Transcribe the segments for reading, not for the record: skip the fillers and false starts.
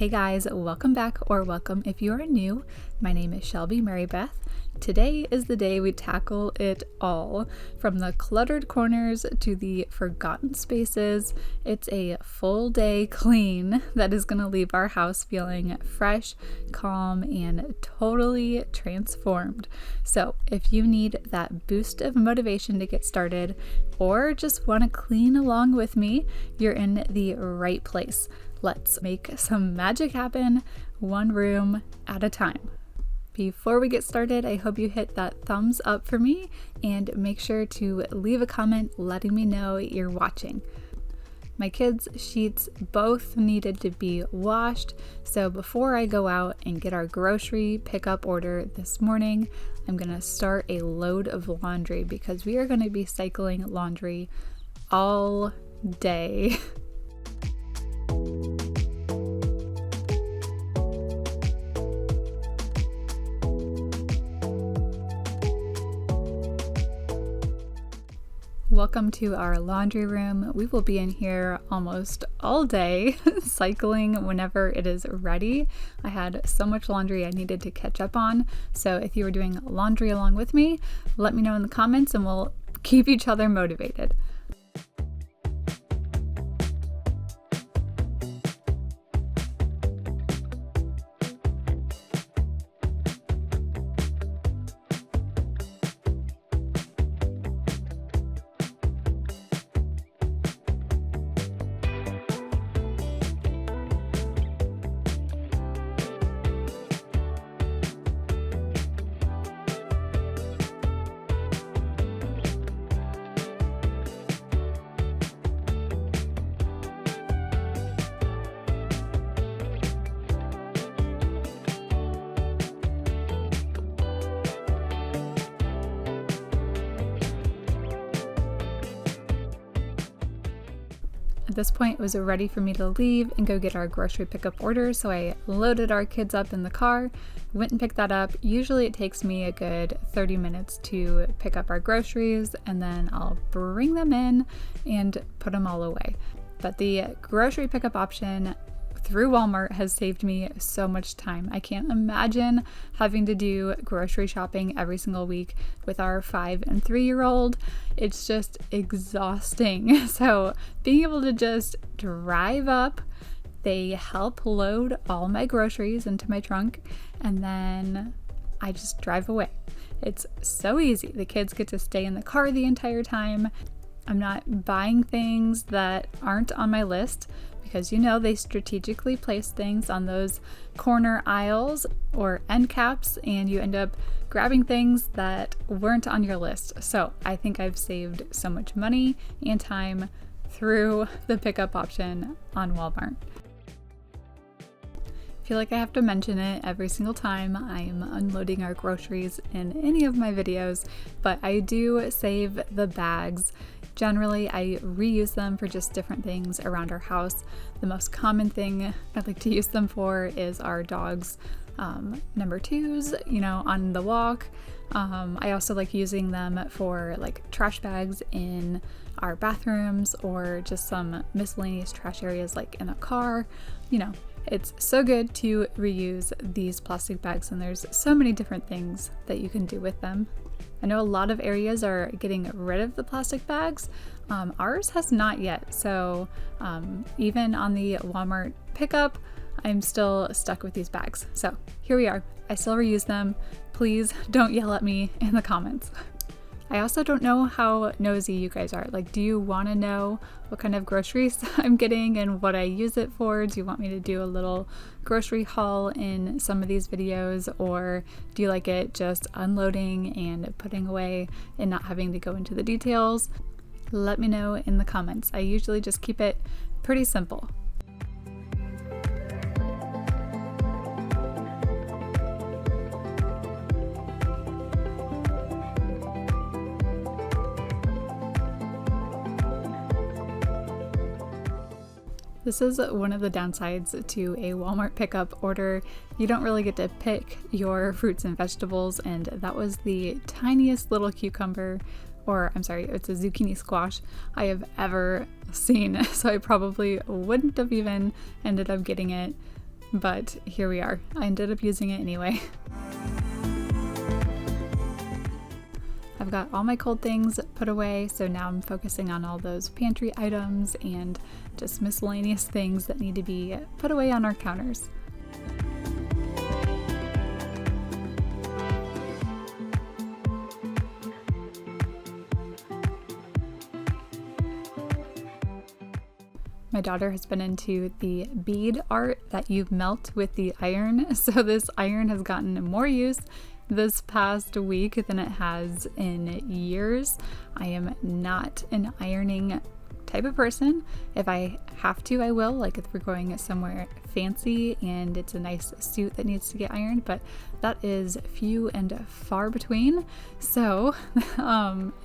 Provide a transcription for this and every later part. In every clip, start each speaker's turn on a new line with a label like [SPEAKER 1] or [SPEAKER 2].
[SPEAKER 1] Hey guys, welcome back, or welcome if you are new. My name is Shelby Marybeth. Today is the day we tackle it all, from the cluttered corners to the forgotten spaces. It's a full day clean that is going to leave our house feeling fresh, calm, and totally transformed. So if you need that boost of motivation to get started, or just want to clean along with me, you're in the right place. Let's make some magic happen, one room at a time. Before we get started, I hope you hit that thumbs up for me and make sure to leave a comment letting me know you're watching. My kids' sheets both needed to be washed, so before I go out and get our grocery pickup order this morning, I'm going to start a load of laundry because we are going to be cycling laundry all day. Welcome to our laundry room. We will be in here almost all day, cycling whenever it is ready. I had so much laundry I needed to catch up on, so if you were doing laundry along with me, let me know in the comments and we'll keep each other motivated. At this point, it was ready for me to leave and go get our grocery pickup order, so I loaded our kids up in the car, went and picked that up. Usually it takes me a good 30 minutes to pick up our groceries, and then I'll bring them in and put them all away. But the grocery pickup option through Walmart has saved me so much time. I can't imagine having to do grocery shopping every single week with our 5 and 3-year-old. It's just exhausting. So being able to just drive up, they help load all my groceries into my trunk, and then I just drive away. It's so easy. The kids get to stay in the car the entire time. I'm not buying things that aren't on my list, because they strategically place things on those corner aisles or end caps, and you end up grabbing things that weren't on your list. So I think I've saved so much money and time through the pickup option on Walmart. I feel like I have to mention it every single time I'm unloading our groceries in any of my videos, but I do save the bags. Generally, I reuse them for just different things around our house. The most common thing I like to use them for is our dog's number 2s, on the walk. I also like using them for like trash bags in our bathrooms, or just some miscellaneous trash areas like in a car. It's so good to reuse these plastic bags, and there's so many different things that you can do with them. I know a lot of areas are getting rid of the plastic bags. Ours has not yet, so even on the Walmart pickup, I'm still stuck with these bags. So here we are. I still reuse them. Please don't yell at me in the comments. I also don't know how nosy you guys are. Like, do you want to know what kind of groceries I'm getting and what I use it for? Do you want me to do a little grocery haul in some of these videos, or do you like it just unloading and putting away and not having to go into the details? Let me know in the comments. I usually just keep it pretty simple. This is one of the downsides to a Walmart pickup order. You don't really get to pick your fruits and vegetables, and that was the tiniest little cucumber, or I'm sorry, it's a zucchini squash I have ever seen. So I probably wouldn't have even ended up getting it but here we are. I ended up using it anyway. I've got all my cold things put away, so now I'm focusing on all those pantry items and just miscellaneous things that need to be put away on our counters. My daughter has been into the bead art that you melt with the iron, so this iron has gotten more use this past week than it has in years. I am not an ironing type of person. If I have to, I will, like if we're going somewhere fancy and it's a nice suit that needs to get ironed, but that is few and far between. So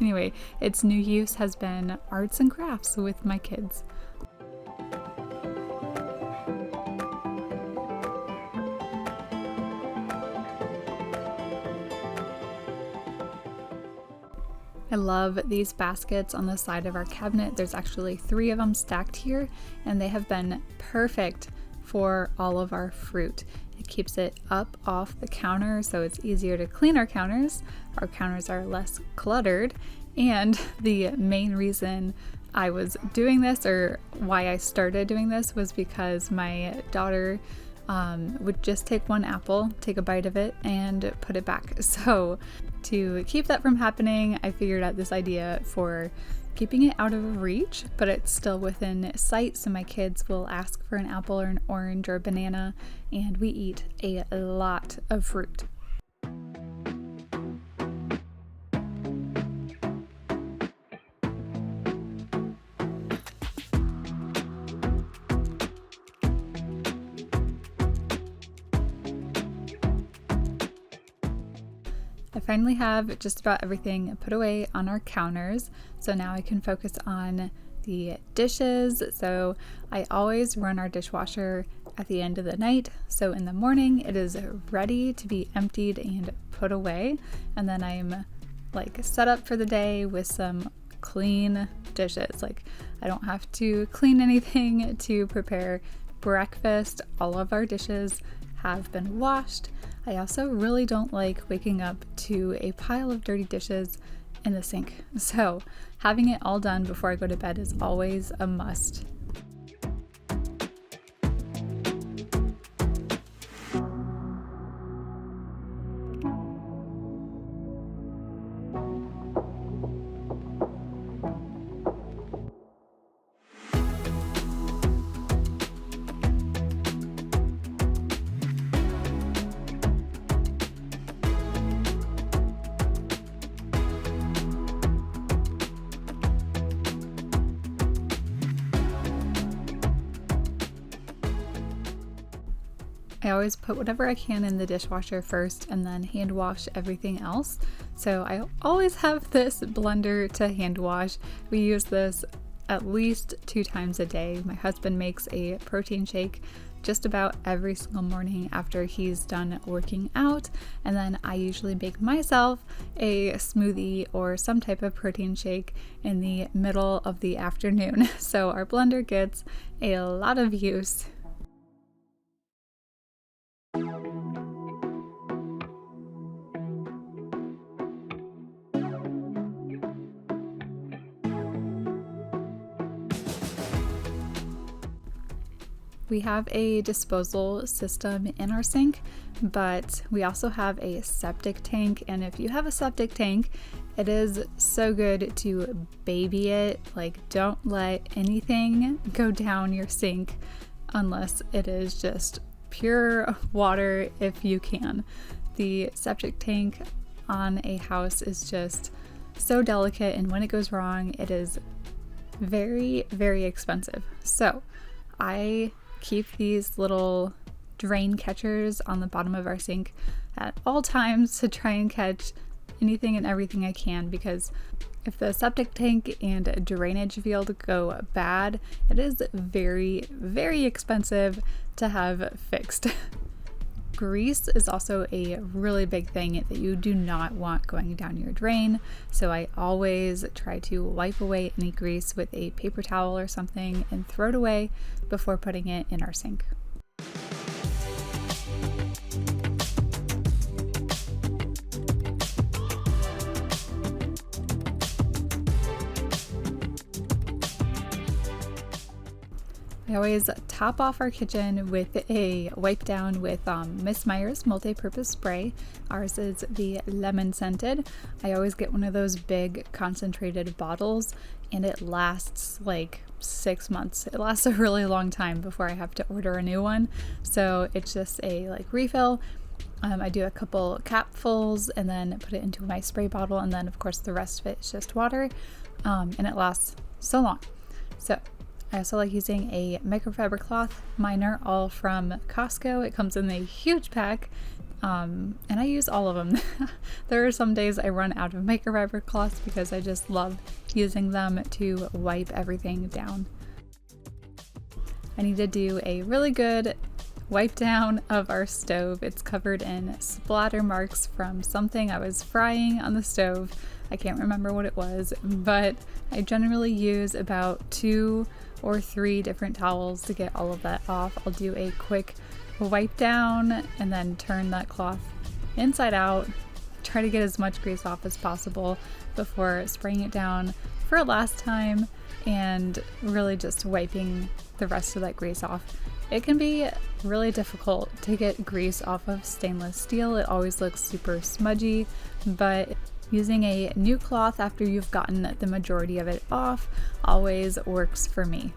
[SPEAKER 1] anyway, its new use has been arts and crafts with my kids. I love these baskets on the side of our cabinet. There's actually 3 of them stacked here, and they have been perfect for all of our fruit. It keeps it up off the counter, so it's easier to clean our counters. Our counters are less cluttered, and the main reason I was doing this, or why I started doing this, was because my daughter would just take one apple, take a bite of it, and put it back. So to keep that from happening, I figured out this idea for keeping it out of reach, but it's still within sight, so my kids will ask for an apple or an orange or a banana, and we eat a lot of fruit. I finally have just about everything put away on our counters, so now I can focus on the dishes. So I always run our dishwasher at the end of the night, so in the morning it is ready to be emptied and put away, and then I'm like set up for the day with some clean dishes. Like I don't have to clean anything to prepare breakfast. All of our dishes have been washed. I also really don't like waking up to a pile of dirty dishes in the sink, so having it all done before I go to bed is always a must. I always put whatever I can in the dishwasher first and then hand wash everything else. So I always have this blender to hand wash. We use this at least 2 times a day. My husband makes a protein shake just about every single morning after he's done working out, and then I usually make myself a smoothie or some type of protein shake in the middle of the afternoon. So our blender gets a lot of use. We have a disposal system in our sink, but we also have a septic tank, and if you have a septic tank, it is so good to baby it. Like, don't let anything go down your sink unless it is just pure water if you can. The septic tank on a house is just so delicate, and when it goes wrong, it is very, very expensive. So I keep these little drain catchers on the bottom of our sink at all times to try and catch anything and everything I can, because if the septic tank and drainage field go bad, it is very, very expensive to have fixed. Grease is also a really big thing that you do not want going down your drain, so I always try to wipe away any grease with a paper towel or something and throw it away before putting it in our sink. I always top off our kitchen with a wipe down with Miss Meyer's multi-purpose spray. Ours is the lemon scented. I always get one of those big concentrated bottles, and it lasts like 6 months. It lasts a really long time before I have to order a new one. So it's just a like refill. I do a couple capfuls and then put it into my spray bottle, and then of course the rest of it is just water, and it lasts so long. So I also like using a microfiber cloth. Mine are all from Costco. It comes in a huge pack, and I use all of them. There are some days I run out of microfiber cloths because I just love using them to wipe everything down. I need to do a really good wipe down of our stove. It's covered in splatter marks from something I was frying on the stove. I can't remember what it was, but I generally use about 2 or 3 different towels to get all of that off. I'll do a quick wipe down and then turn that cloth inside out, try to get as much grease off as possible before spraying it down for a last time and really just wiping the rest of that grease off. It can be really difficult to get grease off of stainless steel. It always looks super smudgy, but using a new cloth after you've gotten the majority of it off always works for me.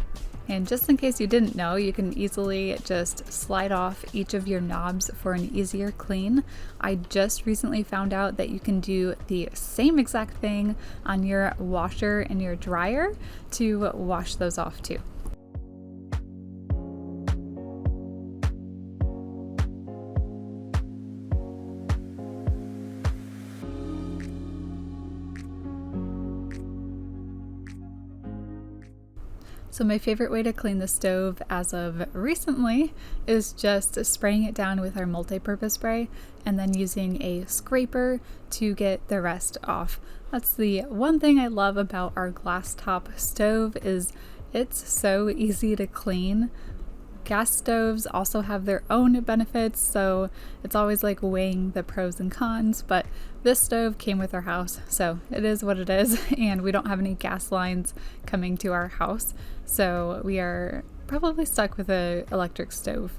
[SPEAKER 1] And just in case you didn't know, you can easily just slide off each of your knobs for an easier clean. I just recently found out that you can do the same exact thing on your washer and your dryer to wash those off too. So my favorite way to clean the stove as of recently is just spraying it down with our multi-purpose spray and then using a scraper to get the rest off. That's the one thing I love about our glass top stove is it's so easy to clean. Gas stoves also have their own benefits, so it's always like weighing the pros and cons, but this stove came with our house, so it is what it is, and we don't have any gas lines coming to our house, so we are probably stuck with an electric stove.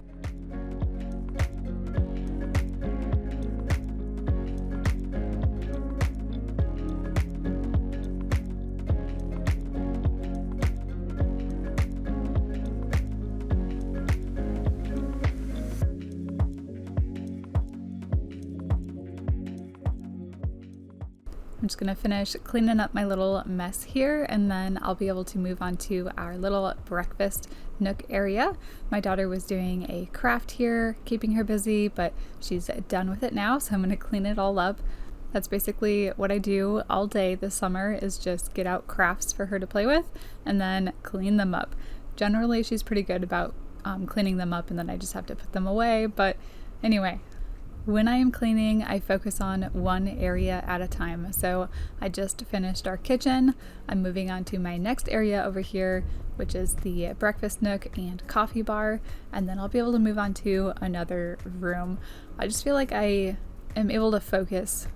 [SPEAKER 1] I'm just gonna finish cleaning up my little mess here, and then I'll be able to move on to our little breakfast nook area. My daughter was doing a craft here, keeping her busy, but she's done with it now, so I'm gonna clean it all up. That's basically what I do all day this summer, is just get out crafts for her to play with and then clean them up. Generally, she's pretty good about cleaning them up, and then I just have to put them away, but anyway. When I am cleaning, I focus on one area at a time. So I just finished our kitchen. I'm moving on to my next area over here, which is the breakfast nook and coffee bar. And then I'll be able to move on to another room. I just feel like I am able to focus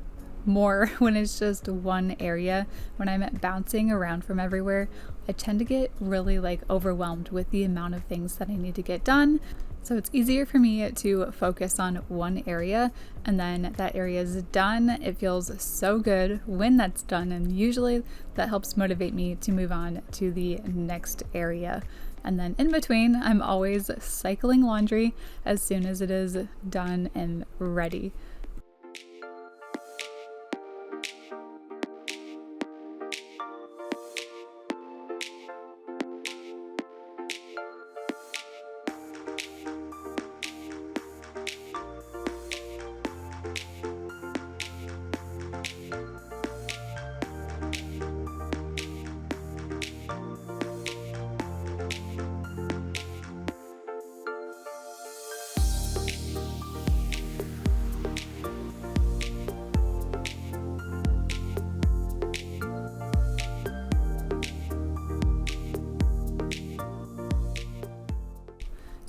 [SPEAKER 1] more when it's just one area. When I'm bouncing around from everywhere, I tend to get really like overwhelmed with the amount of things that I need to get done. So it's easier for me to focus on one area, and then that area is done. It feels so good when that's done, and usually that helps motivate me to move on to the next area. And then in between, I'm always cycling laundry as soon as it is done and ready.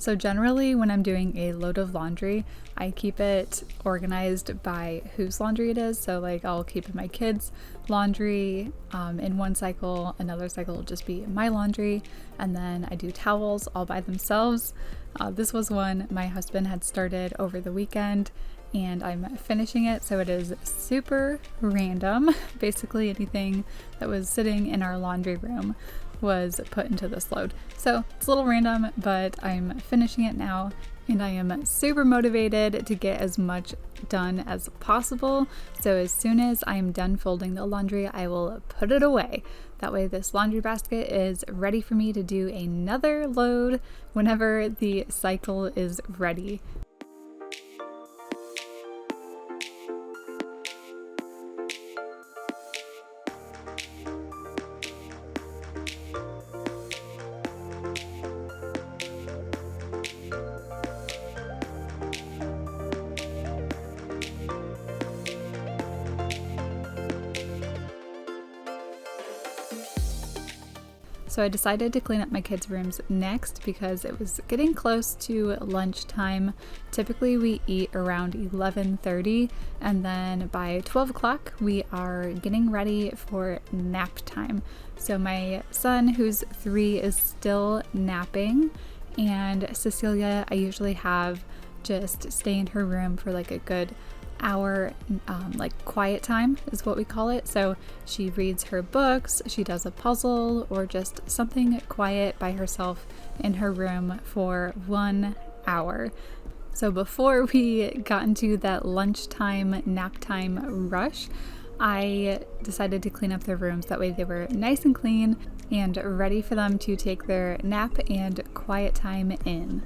[SPEAKER 1] So generally when I'm doing a load of laundry, I keep it organized by whose laundry it is. So like I'll keep my kids' laundry in one cycle, another cycle will just be my laundry, and then I do towels all by themselves. This was one my husband had started over the weekend and I'm finishing it, so it is super random. Basically anything that was sitting in our laundry room was put into this load. So it's a little random, but I'm finishing it now and I am super motivated to get as much done as possible. So as soon as I'm done folding the laundry, I will put it away. That way this laundry basket is ready for me to do another load whenever the cycle is ready. So I decided to clean up my kids' rooms next because it was getting close to lunchtime. Typically we eat around 11:30 and then by 12 o'clock we are getting ready for nap time. So my son, who's 3, is still napping, and Cecilia I usually have just stay in her room for like a good hour, like quiet time is what we call it. So she reads her books, she does a puzzle, or just something quiet by herself in her room for 1 hour. So before we got into that lunchtime nap time rush, I decided to clean up their rooms. That way they were nice and clean and ready for them to take their nap and quiet time in.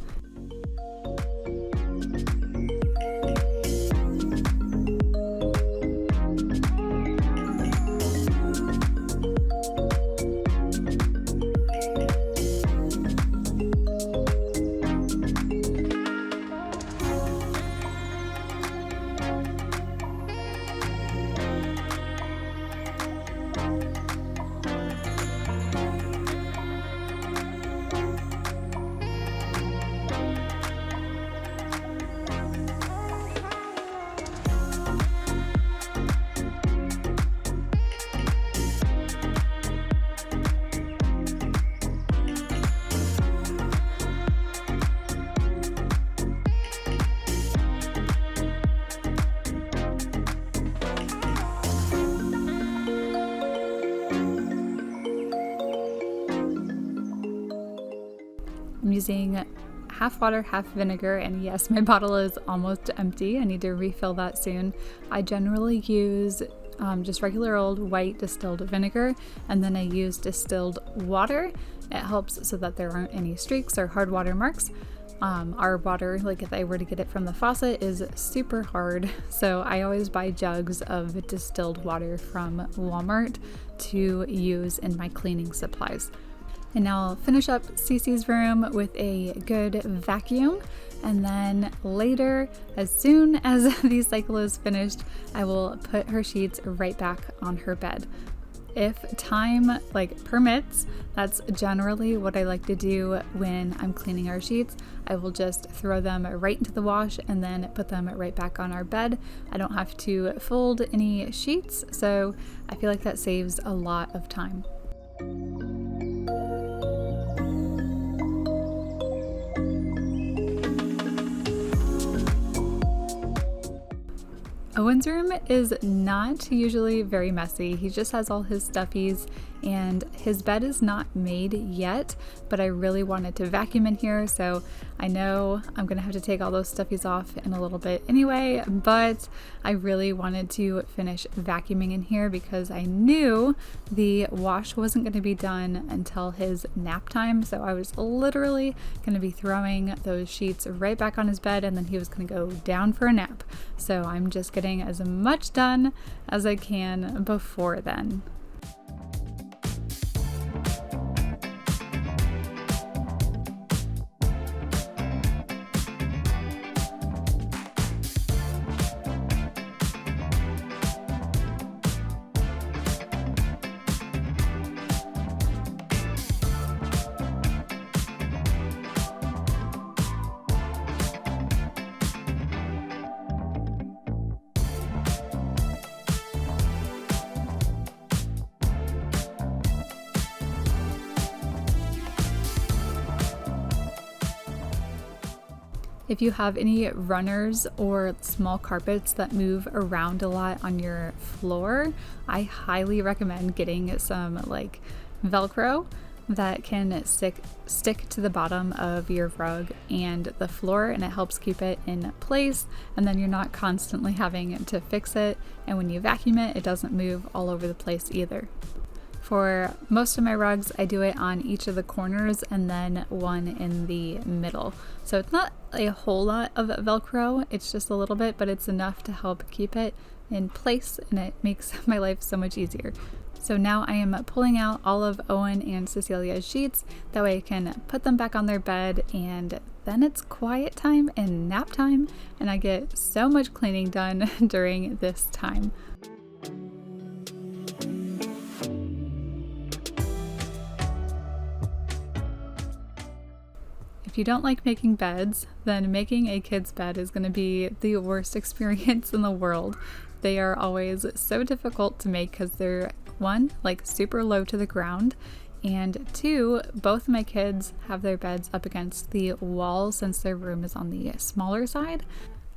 [SPEAKER 1] I'm using half water, half vinegar, and yes, my bottle is almost empty. I need to refill that soon. I generally use just regular old white distilled vinegar, and then I use distilled water. It helps so that there aren't any streaks or hard water marks. Our water, like if I were to get it from the faucet, is super hard, so I always buy jugs of distilled water from Walmart to use in my cleaning supplies. And now I'll finish up Cece's room with a good vacuum, and then later, as soon as the cycle is finished, I will put her sheets right back on her bed. If time permits, that's generally what I like to do when I'm cleaning our sheets. I will just throw them right into the wash and then put them right back on our bed. I don't have to fold any sheets, so I feel like that saves a lot of time. Owen's room is not usually very messy. He just has all his stuffies and his bed is not made yet, but I really wanted to vacuum in here, so I know I'm gonna have to take all those stuffies off in a little bit anyway, but I really wanted to finish vacuuming in here because I knew the wash wasn't gonna be done until his nap time, so I was literally gonna be throwing those sheets right back on his bed and then he was gonna go down for a nap. So I'm just getting as much done as I can before then. If you have any runners or small carpets that move around a lot on your floor, I highly recommend getting some like Velcro that can stick to the bottom of your rug and the floor, and it helps keep it in place, and then you're not constantly having to fix it, and when you vacuum it, it doesn't move all over the place either. For most of my rugs, I do it on each of the corners and then one in the middle. So it's not a whole lot of Velcro, it's just a little bit, but it's enough to help keep it in place, and it makes my life so much easier. So now I am pulling out all of Owen and Cecilia's sheets, that way I can put them back on their bed, and then it's quiet time and nap time, and I get so much cleaning done during this time. If you don't like making beds, then making a kid's bed is going to be the worst experience in the world. They are always so difficult to make because they're, one, like super low to the ground, and two, both my kids have their beds up against the wall since their room is on the smaller side.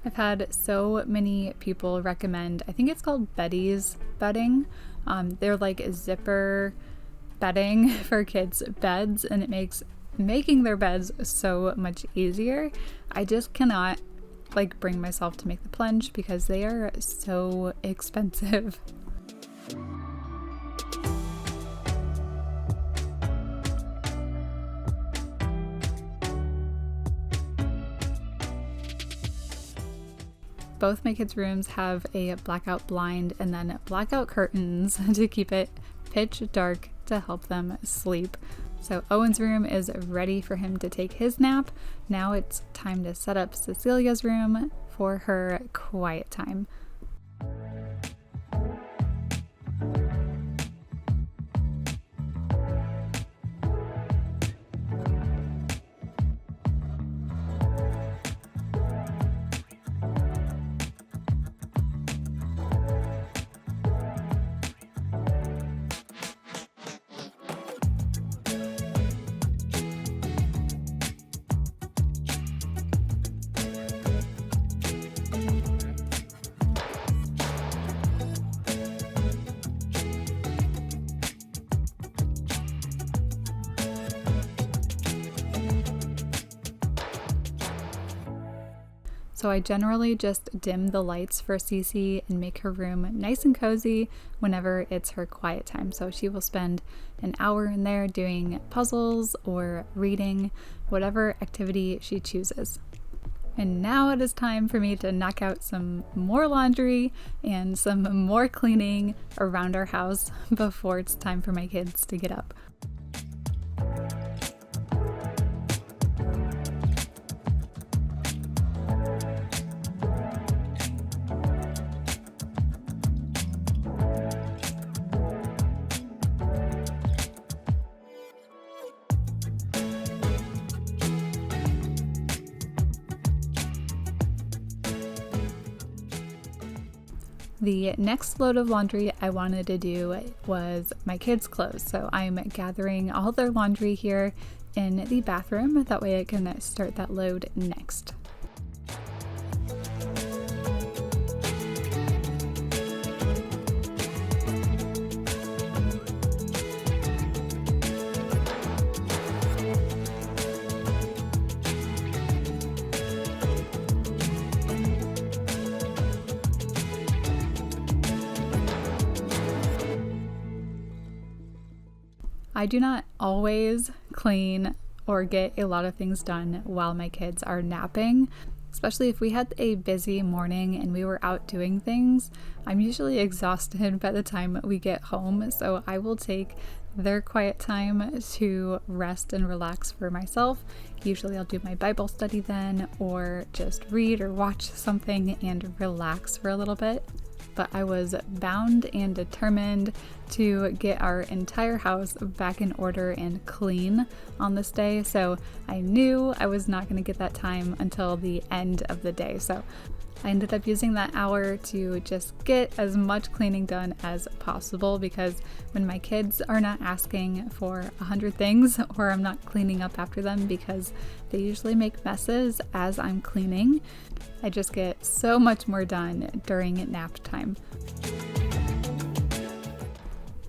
[SPEAKER 1] I've had so many people recommend, I think it's called Betty's bedding. They're like a zipper bedding for kids' beds, and it makes making their beds so much easier. I just cannot bring myself to make the plunge because they are so expensive. Both my kids' rooms have a blackout blind and then blackout curtains to keep it pitch dark to help them sleep. So Owen's room is ready for him to take his nap. Now it's time to set up Cecilia's room for her quiet time. So I generally just dim the lights for Cece and make her room nice and cozy whenever it's her quiet time. So she will spend an hour in there doing puzzles or reading, whatever activity she chooses. And now it is time for me to knock out some more laundry and some more cleaning around our house before it's time for my kids to get up. The next load of laundry I wanted to do was my kids' clothes. So I'm gathering all their laundry here in the bathroom. That way I can start that load next. I do not always clean or get a lot of things done while my kids are napping, especially if we had a busy morning and we were out doing things. I'm usually exhausted by the time we get home, so I will take their quiet time to rest and relax for myself. Usually I'll do my Bible study then, or just read or watch something and relax for a little bit. But I was bound and determined to get our entire house back in order and clean on this day, so I knew I was not going to get that time until the end of the day. So I ended up using that hour to just get as much cleaning done as possible, because when my kids are not asking for 100 things, or I'm not cleaning up after them because they usually make messes as I'm cleaning, I just get so much more done during nap time.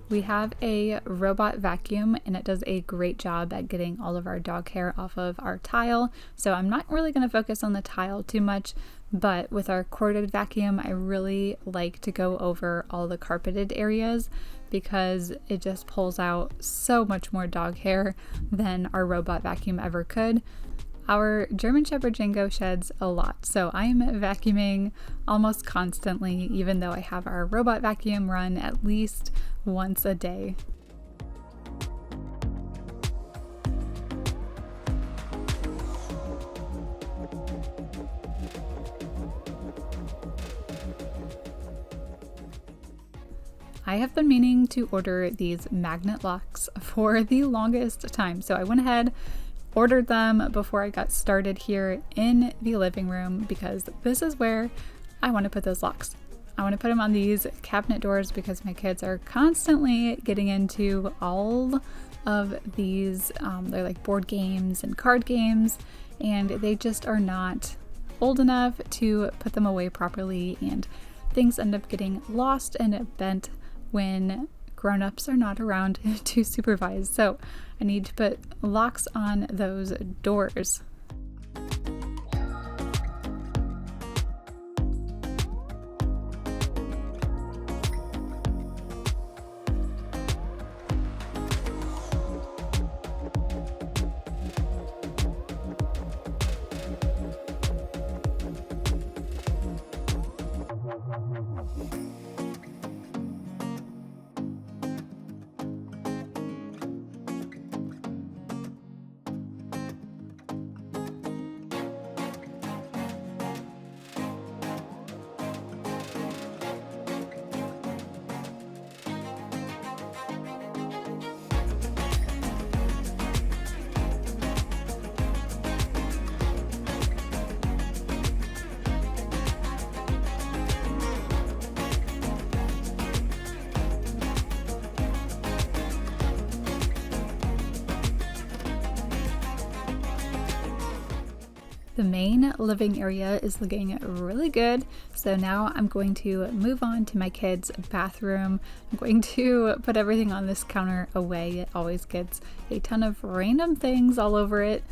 [SPEAKER 1] We have a robot vacuum and it does a great job at getting all of our dog hair off of our tile. So I'm not really going to focus on the tile too much, but with our corded vacuum, I really like to go over all the carpeted areas because it just pulls out so much more dog hair than our robot vacuum ever could. Our German Shepherd Django sheds a lot, so I'm vacuuming almost constantly, even though I have our robot vacuum run at least once a day. I have been meaning to order these magnet locks for the longest time, so I went ahead, ordered them before I got started here in the living room, because this is where I want to put those locks. I want to put them on these cabinet doors because my kids are constantly getting into all of these, they're like board games and card games, and they just are not old enough to put them away properly, and things end up getting lost and bent when grown-ups are not around to supervise. So I need to put locks on those doors. The main living area is looking really good, so now I'm going to move on to my kids' bathroom. I'm going to put everything on this counter away. It always gets a ton of random things all over it.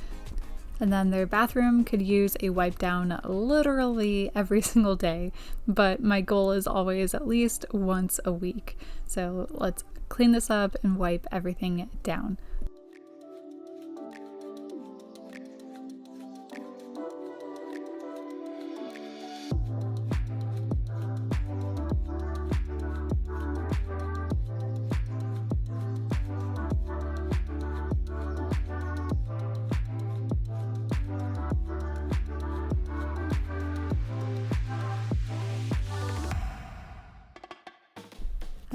[SPEAKER 1] And then their bathroom could use a wipe down literally every single day, but my goal is always at least once a week. So let's clean this up and wipe everything down.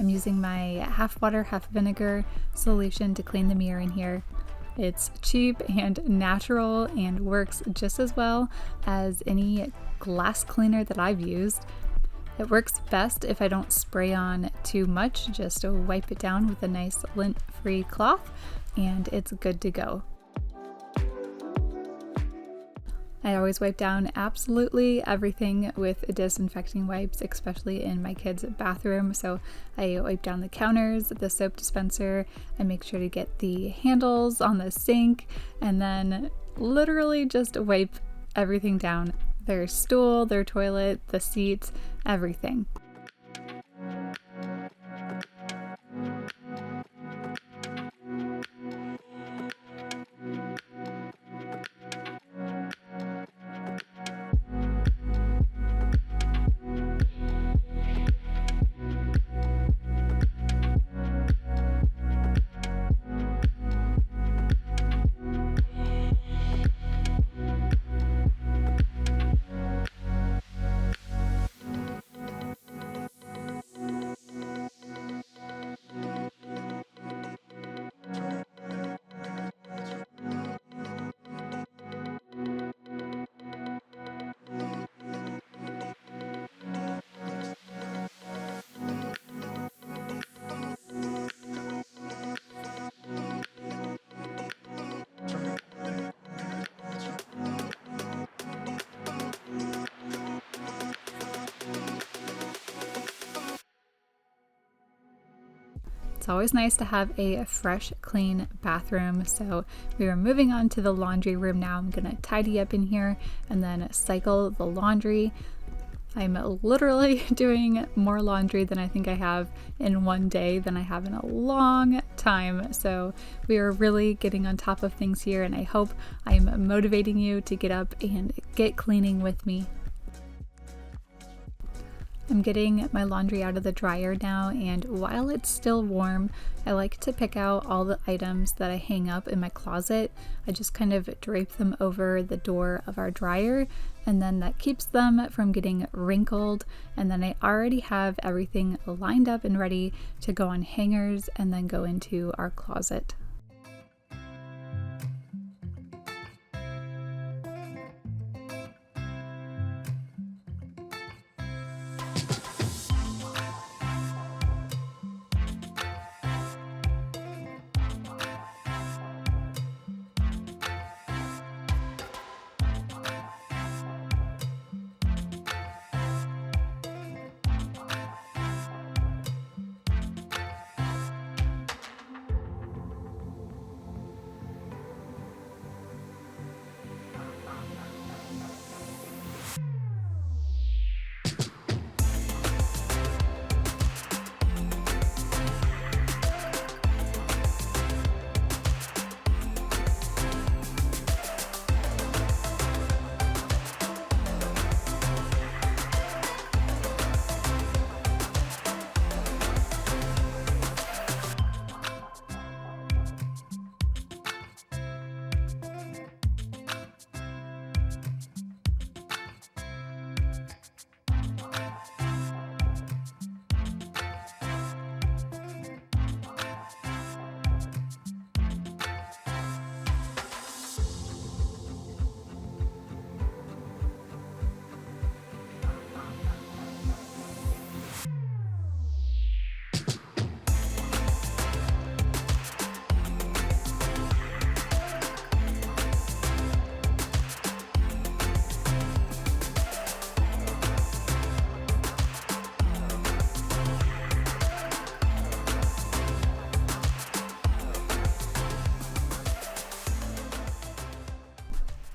[SPEAKER 1] I'm using my half water, half vinegar solution to clean the mirror in here. It's cheap and natural and works just as well as any glass cleaner that I've used. It works best if I don't spray on too much, just to wipe it down with a nice lint-free cloth, and it's good to go. I always wipe down absolutely everything with disinfecting wipes, especially in my kids' bathroom. So I wipe down the counters, the soap dispenser, I make sure to get the handles on the sink, and then literally just wipe everything down. Their stool, their toilet, the seats, everything. It's always nice to have a fresh, clean bathroom. So we are moving on to the laundry room now. I'm gonna tidy up in here and then cycle the laundry. I'm literally doing more laundry than I think I have in one day than I have in a long time. So we are really getting on top of things here, and I hope I'm motivating you to get up and get cleaning with me. I'm getting my laundry out of the dryer now, and while it's still warm, I like to pick out all the items that I hang up in my closet. I just kind of drape them over the door of our dryer, and then that keeps them from getting wrinkled. And then I already have everything lined up and ready to go on hangers and then go into our closet.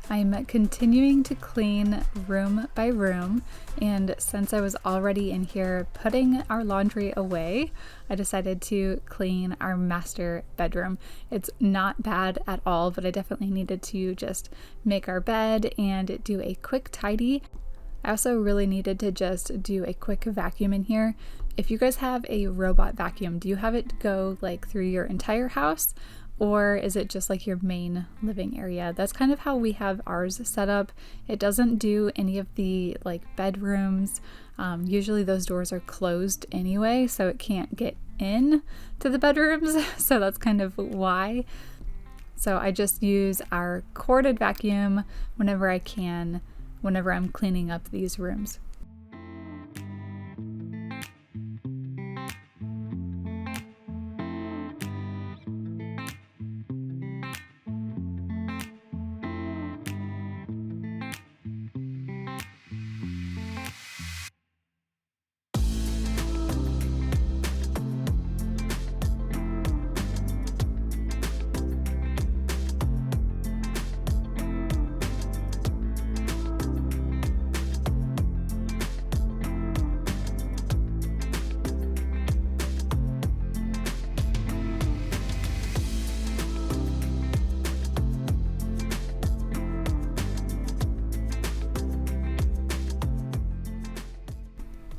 [SPEAKER 1] I'm continuing to clean room by room, and since I was already in here putting our laundry away, I decided to clean our master bedroom. It's not bad at all, but I definitely needed to just make our bed and do a quick tidy. I also really needed to just do a quick vacuum in here. If you guys have a robot vacuum, do you have it go like through your entire house? Or is it just like your main living area? That's kind of how we have ours set up. It doesn't do any of the like bedrooms. Usually those doors are closed anyway, so it can't get in to the bedrooms. So that's kind of why. So I just use our corded vacuum whenever I can, whenever I'm cleaning up these rooms.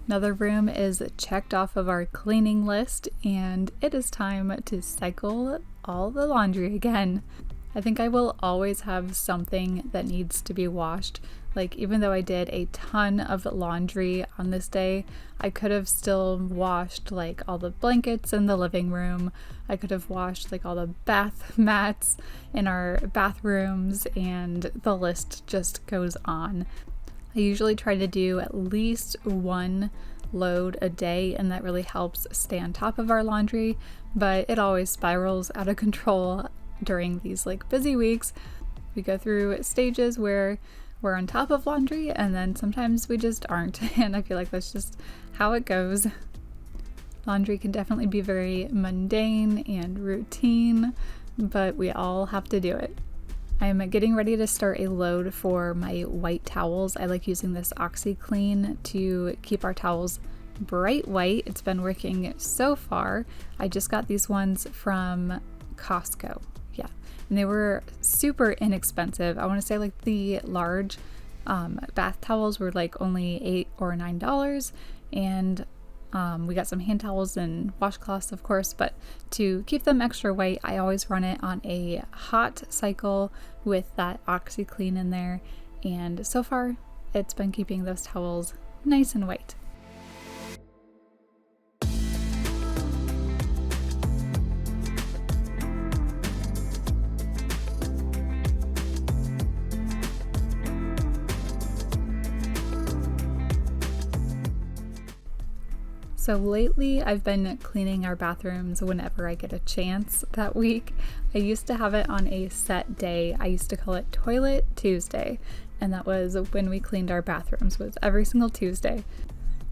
[SPEAKER 1] Another room is checked off of our cleaning list, and it is time to cycle all the laundry again. I think I will always have something that needs to be washed. Like, even though I did a ton of laundry on this day, I could have still washed like all the blankets in the living room. I could have washed like all the bath mats in our bathrooms, and the list just goes on. I usually try to do at least one load a day, and that really helps stay on top of our laundry, but it always spirals out of control during these like busy weeks. We go through stages where we're on top of laundry, and then sometimes we just aren't, and I feel like that's just how it goes. Laundry can definitely be very mundane and routine, but we all have to do it. I'm getting ready to start a load for my white towels. I like using this OxyClean to keep our towels bright white. It's been working so far. I just got these ones from Costco. Yeah, and they were super inexpensive. I want to say like the large bath towels were like only $8 or $9, and we got some hand towels and washcloths, of course, but to keep them extra white, I always run it on a hot cycle with that OxyClean in there, and so far it's been keeping those towels nice and white. So lately I've been cleaning our bathrooms whenever I get a chance that week. I used to have it on a set day. I used to call it Toilet Tuesday, and that was when we cleaned our bathrooms, was every single Tuesday.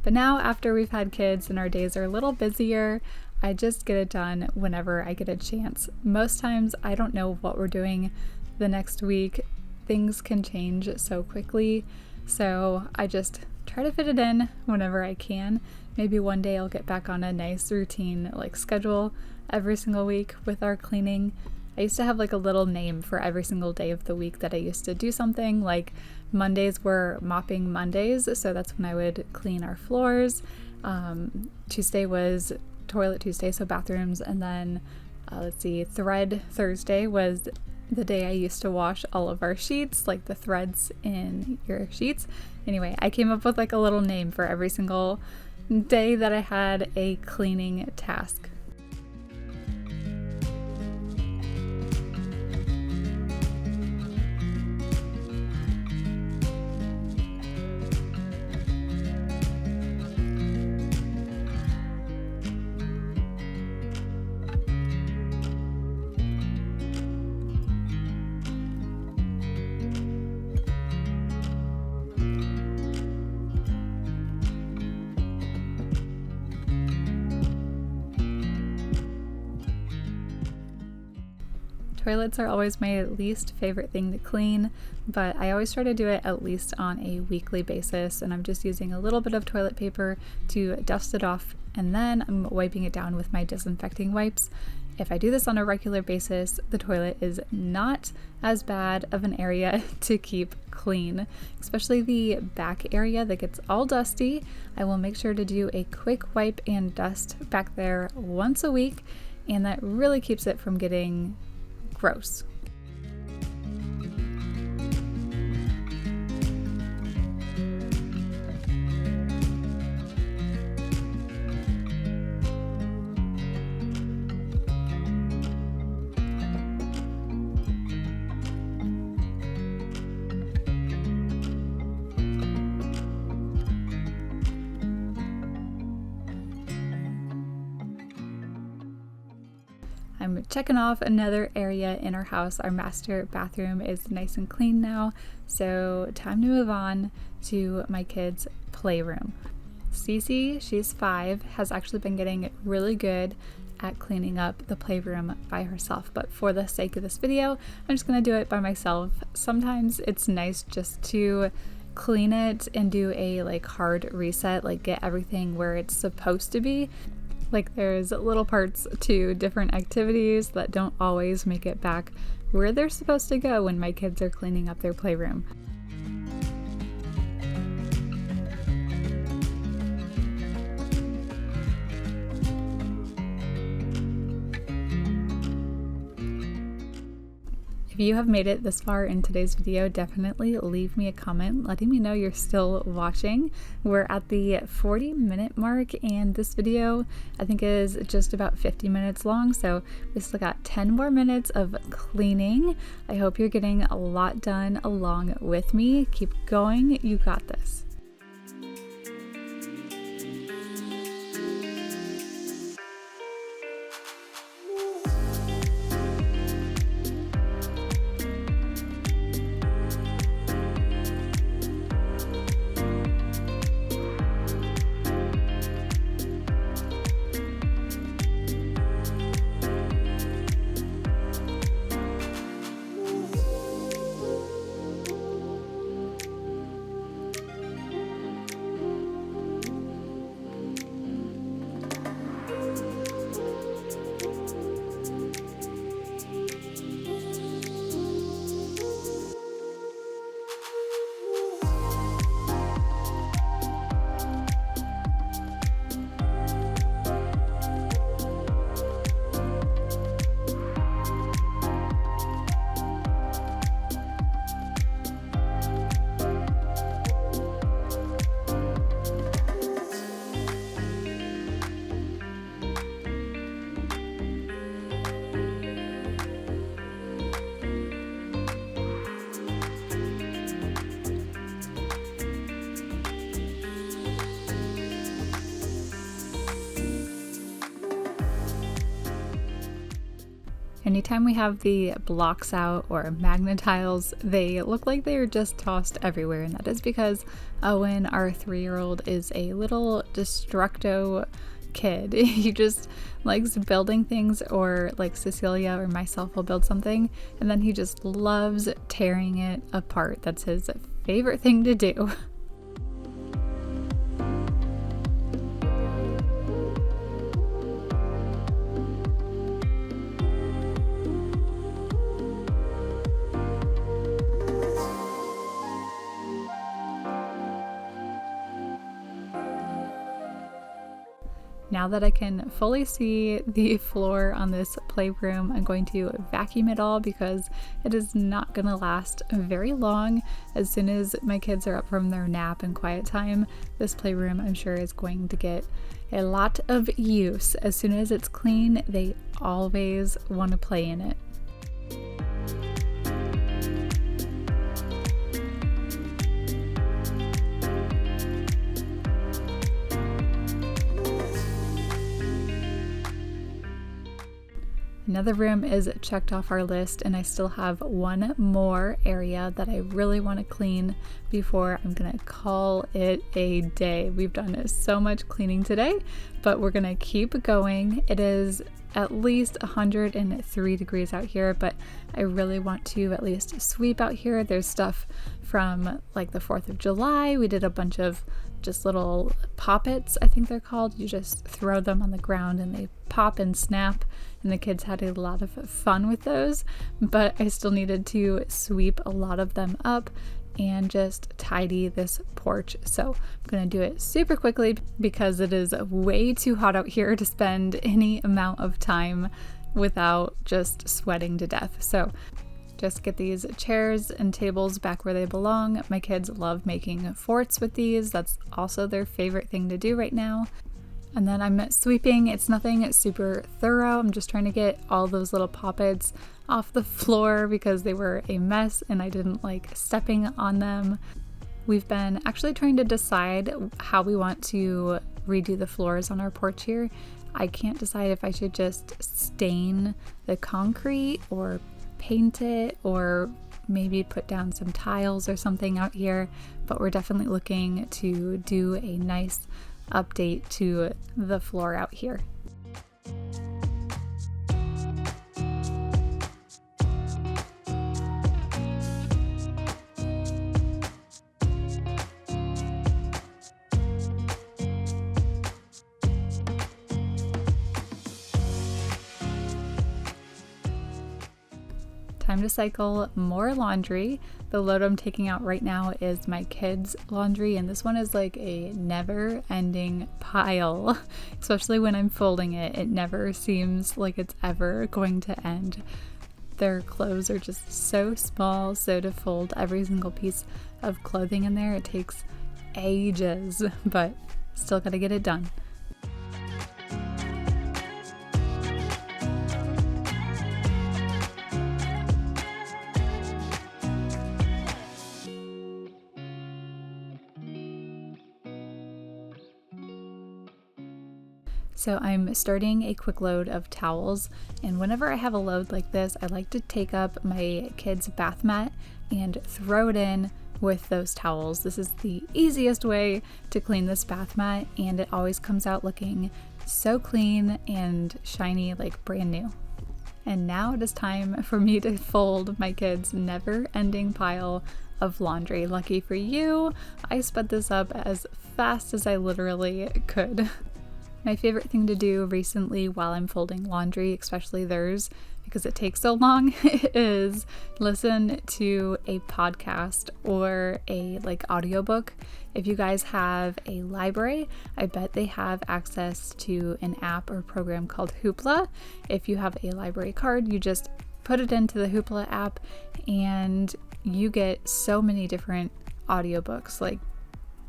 [SPEAKER 1] But now after we've had kids and our days are a little busier, I just get it done whenever I get a chance. Most times I don't know what we're doing the next week. Things can change so quickly, so I just try to fit it in whenever I can. Maybe one day I'll get back on a nice routine like schedule every single week with our cleaning. I used to have like a little name for every single day of the week that I used to do something. Like Mondays were mopping Mondays, so that's when I would clean our floors. Tuesday was Toilet Tuesday, so bathrooms, and then Thread Thursday was the day I used to wash all of our sheets, like the threads in your sheets. Anyway, I came up with like a little name for every single day that I had a cleaning task. Toilets are always my least favorite thing to clean, but I always try to do it at least on a weekly basis, and I'm just using a little bit of toilet paper to dust it off, and then I'm wiping it down with my disinfecting wipes. If I do this on a regular basis, the toilet is not as bad of an area to keep clean, especially the back area that gets all dusty. I will make sure to do a quick wipe and dust back there once a week, and that really keeps it from getting gross. I'm checking off another area in our house. Our master bathroom is nice and clean now, so time to move on to my kids' playroom. Cece, she's 5, has actually been getting really good at cleaning up the playroom by herself, but for the sake of this video, I'm just gonna do it by myself. Sometimes it's nice just to clean it and do a like hard reset, like get everything where it's supposed to be. Like there's little parts to different activities that don't always make it back where they're supposed to go when my kids are cleaning up their playroom. If you have made it this far in today's video, definitely leave me a comment letting me know you're still watching. We're at the 40-minute mark, and this video I think is just about 50 minutes long, so we still got 10 more minutes of cleaning. I hope you're getting a lot done along with me. Keep going, you got this. Anytime we have the blocks out or magnet tiles, they look like they are just tossed everywhere, and that is because Owen, our 3-year-old, is a little destructo kid. He just likes building things, or like Cecilia or myself will build something, and then he just loves tearing it apart. That's his favorite thing to do. Now that I can fully see the floor on this playroom, I'm going to vacuum it all because it is not going to last very long. As soon as my kids are up from their nap and quiet time, this playroom, I'm sure, is going to get a lot of use. As soon as it's clean, they always want to play in it. Another room is checked off our list, and I still have one more area that I really want to clean before I'm gonna call it a day. We've done so much cleaning today, but we're gonna keep going. It is at least 103 degrees out here, but I really want to at least sweep out here. There's stuff from like the 4th of July. We did a bunch of just little poppets, I think they're called. You just throw them on the ground and they pop and snap, and the kids had a lot of fun with those, but I still needed to sweep a lot of them up and just tidy this porch. So I'm gonna do it super quickly because it is way too hot out here to spend any amount of time without just sweating to death. So just get these chairs and tables back where they belong. My kids love making forts with these. That's also their favorite thing to do right now. And then I'm sweeping. It's nothing super thorough. I'm just trying to get all those little poppets off the floor because they were a mess and I didn't like stepping on them. We've been actually trying to decide how we want to redo the floors on our porch here. I can't decide if I should just stain the concrete or paint it, or maybe put down some tiles or something out here, but we're definitely looking to do a nice update to the floor out here. Time to cycle more laundry. The load I'm taking out right now is my kids' laundry, and this one is like a never-ending pile. Especially when I'm folding it, it never seems like it's ever going to end. Their clothes are just so small, so to fold every single piece of clothing in there, it takes ages, but still gotta get it done. So I'm starting a quick load of towels, and whenever I have a load like this, I like to take up my kids' bath mat and throw it in with those towels. This is the easiest way to clean this bath mat, and it always comes out looking so clean and shiny, like brand new. And now it is time for me to fold my kids' never-ending pile of laundry. Lucky for you, I sped this up as fast as I literally could. My favorite thing to do recently while I'm folding laundry, especially theirs, because it takes so long, is listen to a podcast or a audiobook. If you guys have a library, I bet they have access to an app or program called Hoopla. If you have a library card, you just put it into the Hoopla app and you get so many different audiobooks.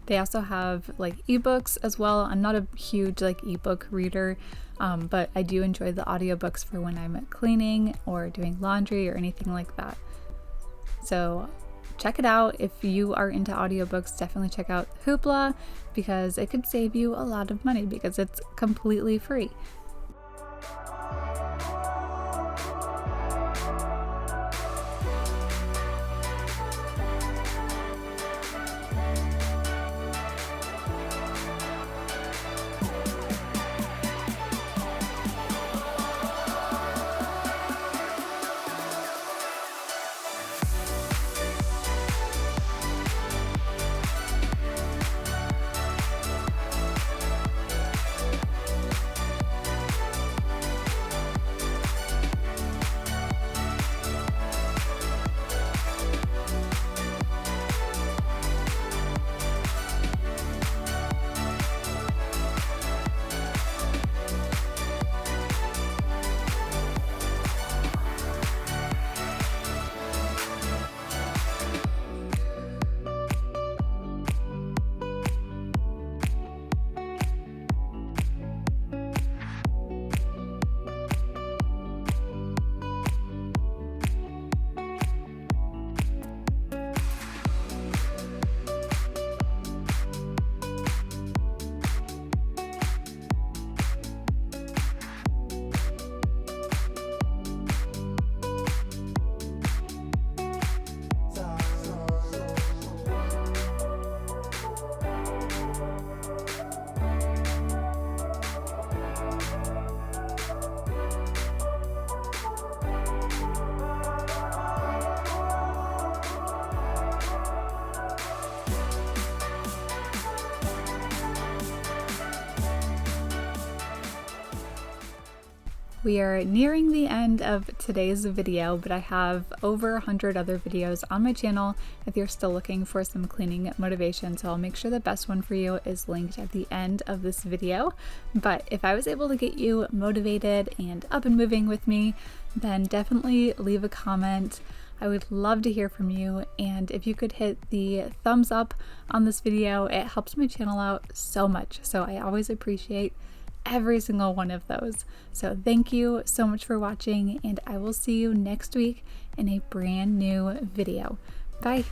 [SPEAKER 1] They also have ebooks as well. I'm not a huge ebook reader, but I do enjoy the audiobooks for when I'm cleaning or doing laundry or anything like that. So check it out. If you are into audiobooks, definitely check out Hoopla because it could save you a lot of money because it's completely free. We are nearing the end of today's video, but I have over 100 other videos on my channel if you're still looking for some cleaning motivation, so I'll make sure the best one for you is linked at the end of this video. But if I was able to get you motivated and up and moving with me, then definitely leave a comment. I would love to hear from you, and if you could hit the thumbs up on this video, it helps my channel out so much, so I always appreciate every single one of those. So thank you so much for watching, and I will see you next week in a brand new video. Bye!